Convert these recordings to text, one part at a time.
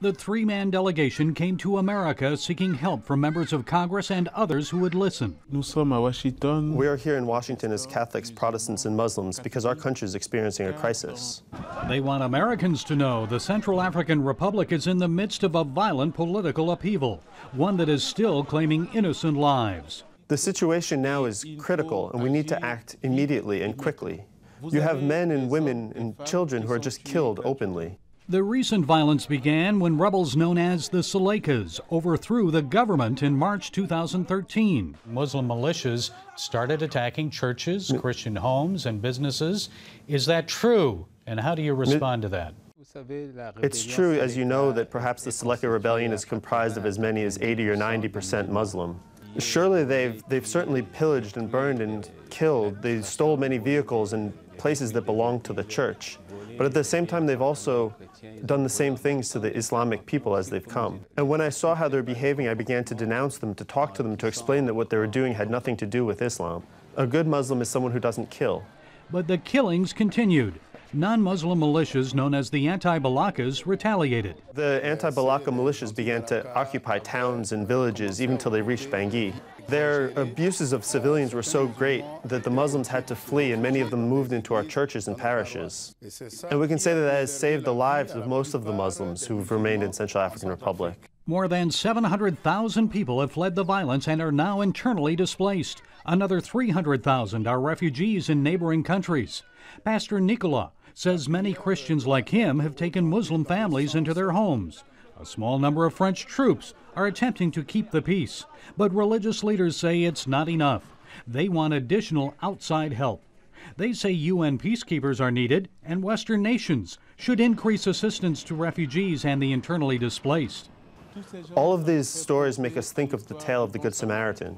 The three-man delegation came to America seeking help from members of Congress and others who would listen. We are here in Washington as Catholics, Protestants, and Muslims because our country is experiencing a crisis. They want Americans to know the Central African Republic is in the midst of a violent political upheaval, one that is still claiming innocent lives. The situation now is critical, and we need to act immediately and quickly. You have men and women and children who are just killed openly. The recent violence began when rebels known as the Selekas overthrew the government in March 2013. Muslim militias started attacking churches, Christian homes, and businesses. Is that true? And how do you respond to that? It's true, as you know, that perhaps the Seleka rebellion is comprised of as many as 80 or 90% Muslim. Surely they've certainly pillaged and burned and killed. They stole many vehicles and places that belong to the church. But at the same time, they've also done the same things to the Islamic people as they've come. And when I saw how they're behaving, I began to denounce them, to talk to them, to explain that what they were doing had nothing to do with Islam. A good Muslim is someone who doesn't kill. But the killings continued. Non-Muslim militias known as the anti-Balakas retaliated. The anti-Balaka militias began to occupy towns and villages, even till they reached Bangui. Their abuses of civilians were so great that the Muslims had to flee, and many of them moved into our churches and parishes. And we can say that that has saved the lives of most of the Muslims who've remained in Central African Republic. More than 700,000 people have fled the violence and are now internally displaced. Another 300,000 are refugees in neighboring countries. Pastor Nicola says many Christians like him have taken Muslim families into their homes. A small number of French troops are attempting to keep the peace, but religious leaders say it's not enough. They want additional outside help. They say UN peacekeepers are needed, and Western nations should increase assistance to refugees and the internally displaced. All of these stories make us think of the tale of the Good Samaritan.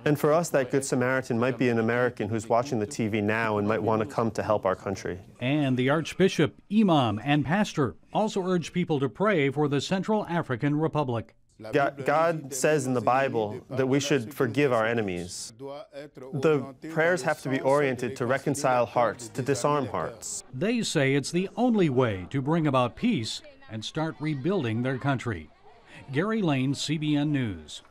And for us, that Good Samaritan might be an American who's watching the TV now and might want to come to help our country. And the Archbishop, Imam, and Pastor also urge people to pray for the Central African Republic. God says in the Bible that we should forgive our enemies. The prayers have to be oriented to reconcile hearts, to disarm hearts. They say it's the only way to bring about peace and start rebuilding their country. Gary Lane, CBN News.